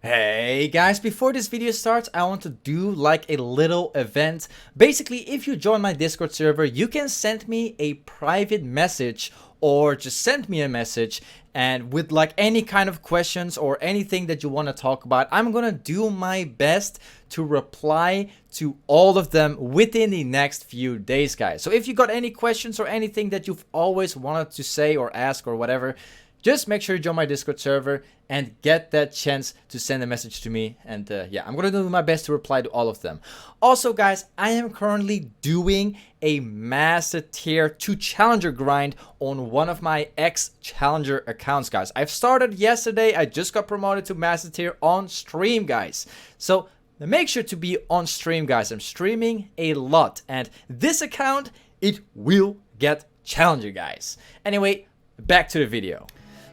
Hey guys, before this video starts, I want to do like a little event. Basically, if you join my Discord server, you can send me a private message or just send me a message, and with like any kind of questions or anything that you want to talk about, I'm gonna do my best to reply to all of them within the next few days, guys. So if you got any questions or anything that you've always wanted to say or ask or whatever, just make sure you join my Discord server and get that chance to send a message to me. And yeah, I'm gonna do my best to reply to all of them. Also, guys, I am currently doing a Master Tier 2 Challenger grind on one of my ex-Challenger accounts, guys. I've started yesterday. I just got promoted to Master Tier on stream, guys. So make sure to be on stream, guys. I'm streaming a lot. And this account, it will get Challenger, guys. Anyway, back to the video.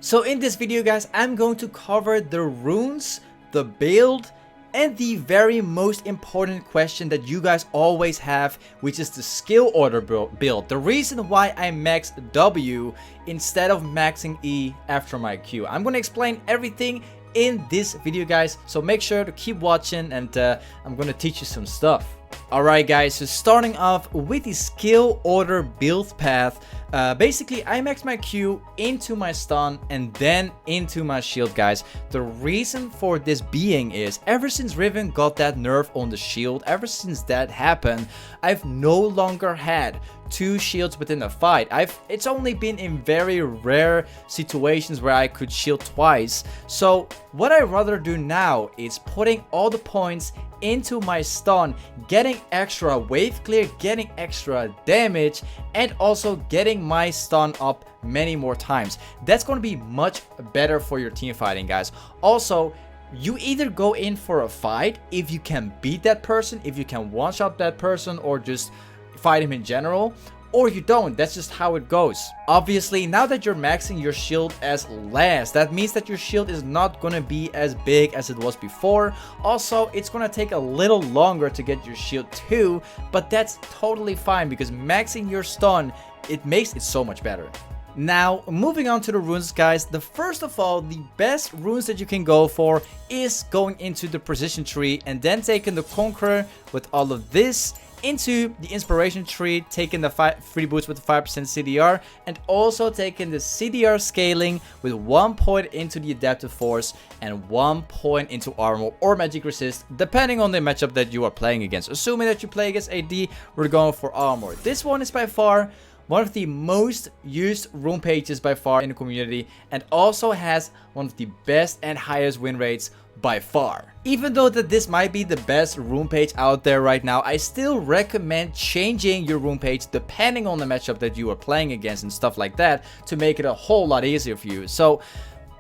So in this video, guys, I'm going to cover the runes, the build, and the very most important question that you guys always have, which is the skill order build. The reason why I maxed W instead of maxing E after my Q. I'm going to explain everything in this video, guys, so make sure to keep watching, and I'm going to teach you some stuff. Alright guys, so starting off with the skill order build path, basically I maxed my Q into my stun and then into my shield, guys. The reason for this being is, ever since Riven got that nerf on the shield, ever since that happened, I've no longer had two shields within a fight. It's only been in very rare situations where I could shield twice. So what I rather do now is putting all the points into my stun, getting extra wave clear, getting extra damage, and also getting my stun up many more times. That's going to be much better for your team fighting, guys. Also, you either go in for a fight if you can beat that person, if you can one-shot that person, or just fight him in general, or you don't. That's just how it goes. Obviously, now that you're maxing your shield as last, that means that your shield is not gonna be as big as it was before. Also, it's gonna take a little longer to get your shield too, but that's totally fine because maxing your stun, it makes it so much better. Now, moving on to the runes, guys, first of all, the best runes that you can go for is going into the precision tree and then taking the Conqueror with all of this into the inspiration tree, taking the free boots with the 5% CDR, and also taking the CDR scaling with 1 point into the adaptive force and 1 point into armor or magic resist, depending on the matchup that you are playing against. Assuming that you play against AD, we're going for armor. This one is by far one of the most used rune pages by far in the community, and also has one of the best and highest win rates by far. Even though that this might be the best rune page out there right now, I still recommend changing your rune page depending on the matchup that you are playing against and stuff like that, to make it a whole lot easier for you. So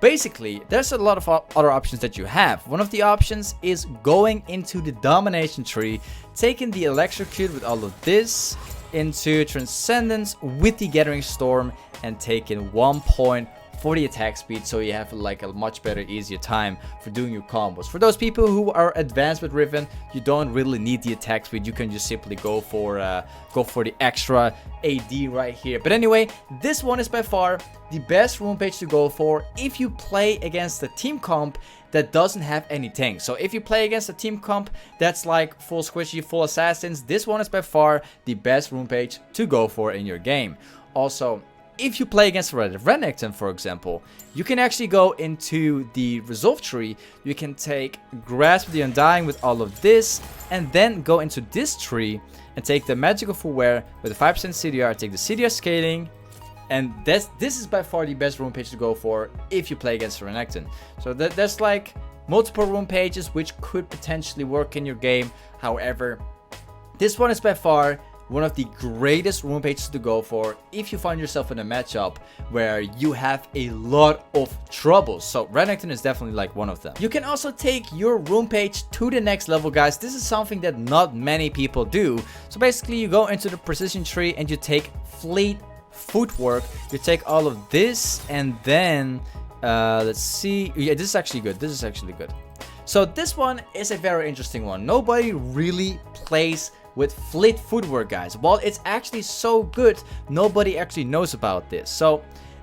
basically, there's a lot of other options that you have. One of the options is going into the domination tree, taking the electrocute with all of this into Transcendence with the Gathering Storm, and taking 1 point for the attack speed, so you have like a much better, easier time for doing your combos. For those people who are advanced with Riven, you don't really need the attack speed. You can just simply go for the extra AD right here. But anyway, this one is by far the best rune page to go for if you play against a team comp that doesn't have any tanks. So if you play against a team comp that's like full squishy, full assassins, this one is by far the best rune page to go for in your game. Also, if you play against Renekton, for example, you can actually go into the Resolve tree. You can take Grasp of the Undying with all of this, and then go into this tree and take the Magical Full Wear with the 5% CDR, take the CDR scaling, and this is by far the best rune page to go for if you play against Renekton. So there's like multiple rune pages which could potentially work in your game. However, this one is by far one of the greatest rune pages to go for if you find yourself in a matchup where you have a lot of troubles. So Renekton is definitely like one of them. You can also take your rune page to the next level, guys. This is something that not many people do. So basically, you go into the precision tree and you take fleet footwork. You take all of this, and then let's see. Yeah, this is actually good. This is actually good. So this one is a very interesting one. Nobody really plays with fleet footwork, guys. While it's actually so good, nobody actually knows about this. So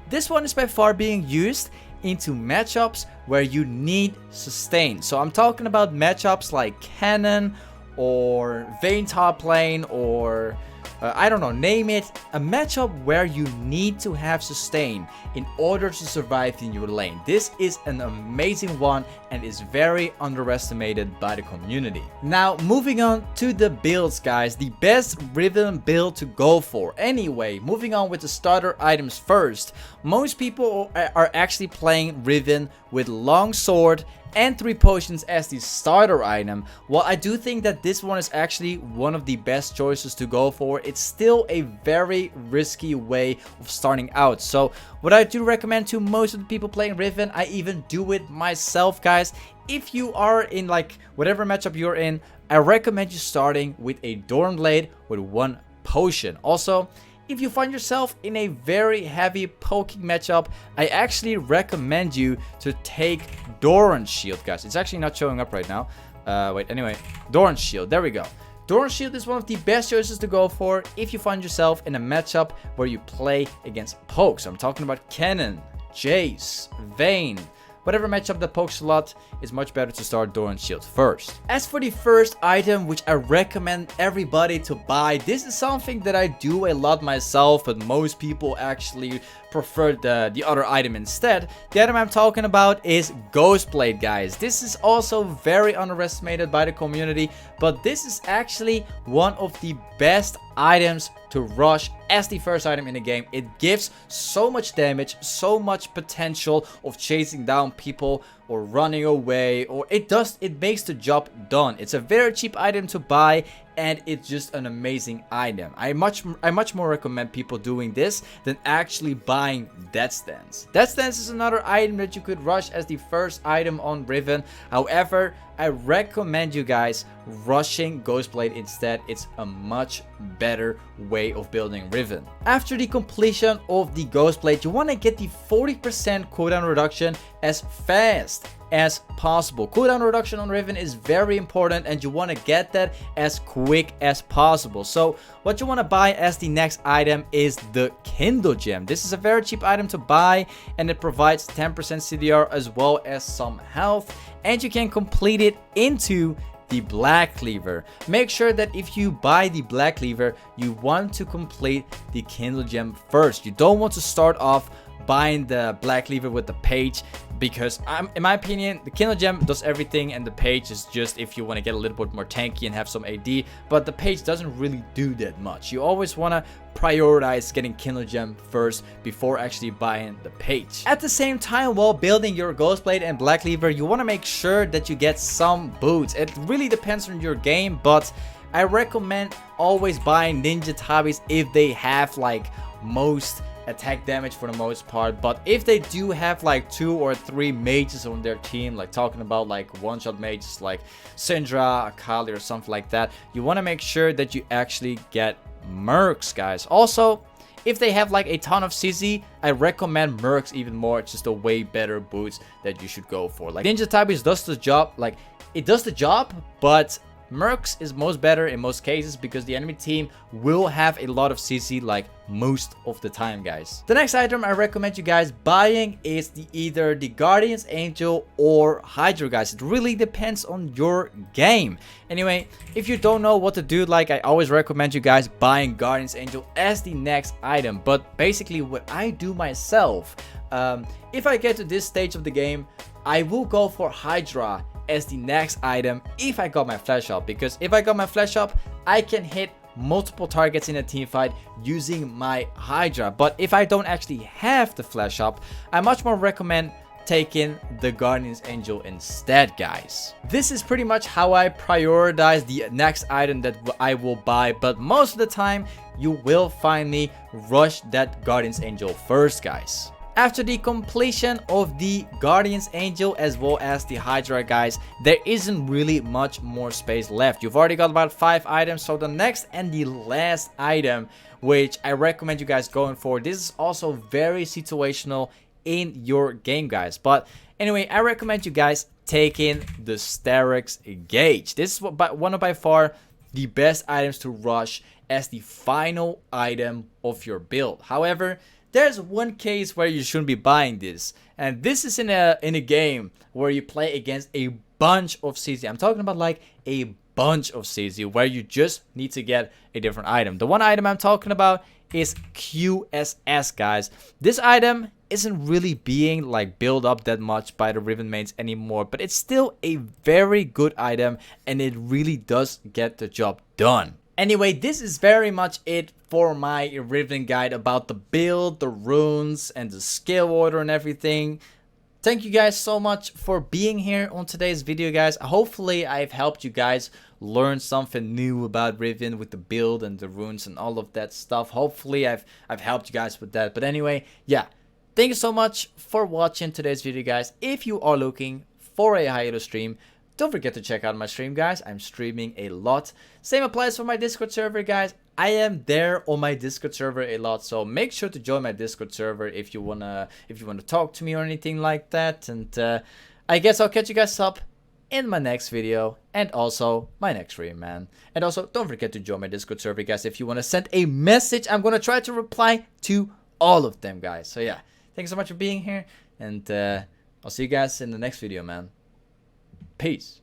this one is by far being used into matchups where you need sustain. So I'm talking about matchups like Cannon or Vayne top lane or I don't know, name it. A matchup where you need to have sustain in order to survive in your lane. This is an amazing one and is very underestimated by the community. Now, moving on to the builds, guys. The best Riven build to go for. Anyway, moving on with the starter items first. Most people are actually playing Riven with long sword and 3 potions as the starter item. While I do think that this one is actually one of the best choices to go for, it's still a very risky way of starting out. So what I do recommend to most of the people playing Riven, I even do it myself, guys. If you are in like whatever matchup you're in, I recommend you starting with a Dorn Blade with 1 potion. Also, if you find yourself in a very heavy poking matchup, I actually recommend you to take Doran's Shield, guys. It's actually not showing up right now. Wait, anyway, Doran's Shield, there we go. Doran's Shield is one of the best choices to go for if you find yourself in a matchup where you play against pokes. I'm talking about Cannon, Jace, Vayne. Whatever matchup that pokes a lot, it's much better to start Doran's Shield first. As for the first item, which I recommend everybody to buy, this is something that I do a lot myself, but most people actually prefer the other item instead. The item I'm talking about is Ghostblade, guys. This is also very underestimated by the community, but this is actually one of the best items to rush as the first item in the game. It gives so much damage, so much potential of chasing down people or running away, or it makes the job done. It's a very cheap item to buy and it's just an amazing item. I much more recommend people doing this than actually buying Death Stance. Death Stance is another item that you could rush as the first item on Riven. However, I recommend you guys rushing Ghostblade instead. It's a much better way of building Riven. After the completion of the Ghostblade, you want to get the 40% cooldown reduction as fast as possible. Cooldown reduction on Riven is very important and you want to get that as quick as possible. So what you want to buy as the next item is the Kindle Gem. This is a very cheap item to buy and it provides 10% CDR as well as some health, and you can complete it into the Black Cleaver. Make sure that if you buy the Black Cleaver, you want to complete the Kindle Gem first. You don't want to start off buying the Black Cleaver with the page, because in my opinion, the Kindle Gem does everything and the page is just if you want to get a little bit more tanky and have some AD, but the page doesn't really do that much. You always want to prioritize getting Kindle Gem first before actually buying the page. At the same time, while building your Ghostblade and Black Cleaver, you want to make sure that you get some boots. It really depends on your game, but I recommend always buying Ninja Tabis if they have like most attack damage for the most part. But if they do have like 2 or 3 mages on their team, like talking about like one-shot mages like Syndra, Akali or something like that, you want to make sure that you actually get Mercs, guys. Also, if they have like a ton of CC, I recommend Mercs even more. It's just a way better boots that you should go for. Like Ninja Tabis does the job, like it does the job, but Mercs is most better in most cases because the enemy team will have a lot of CC like most of the time, guys. The next item I recommend you guys buying is either the Guardian's Angel or Hydra, guys. It really depends on your game. Anyway, if you don't know what to do, like I always recommend you guys buying Guardian's Angel as the next item. But basically what I do myself, if I get to this stage of the game, I will go for Hydra as the next item if I got my flash up, because if I got my flash up, I can hit multiple targets in a team fight using my Hydra. But if I don't actually have the flash up, I much more recommend taking the Guardian's Angel instead, guys. This is pretty much how I prioritize the next item that I will buy, but most of the time you will find me rush that Guardian's Angel first, guys. After the completion of the Guardian's Angel as well as the Hydra, guys, there isn't really much more space left. You've already got about 5 items, so the next and the last item, which I recommend you guys going for, this is also very situational in your game, guys. But anyway, I recommend you guys taking the Sterak's Gauge. This is one of by far the best items to rush as the final item of your build. However, there's one case where you shouldn't be buying this, and this is in a game where you play against a bunch of CZ. I'm talking about like a bunch of CZ where you just need to get a different item. The one item I'm talking about is QSS, guys. This item isn't really being like built up that much by the Riven mains anymore, but it's still a very good item and it really does get the job done. Anyway, this is very much it for my Riven guide about the build, the runes, and the skill order and everything. Thank you guys so much for being here on today's video, guys. Hopefully I've helped you guys learn something new about Riven with the build and the runes and all of that stuff. Hopefully I've helped you guys with that. But anyway, yeah. Thank you so much for watching today's video, guys. If you are looking for a hiatus stream, don't forget to check out my stream, guys. I'm streaming a lot. Same applies for my Discord server, guys. I am there on my Discord server a lot, so make sure to join my Discord server if you wanna talk to me or anything like that. And I guess I'll catch you guys up in my next video and also my next stream, man. And also don't forget to join my Discord server, guys. If you wanna send a message, I'm gonna try to reply to all of them, guys. So yeah, thanks so much for being here, and I'll see you guys in the next video, man. Peace.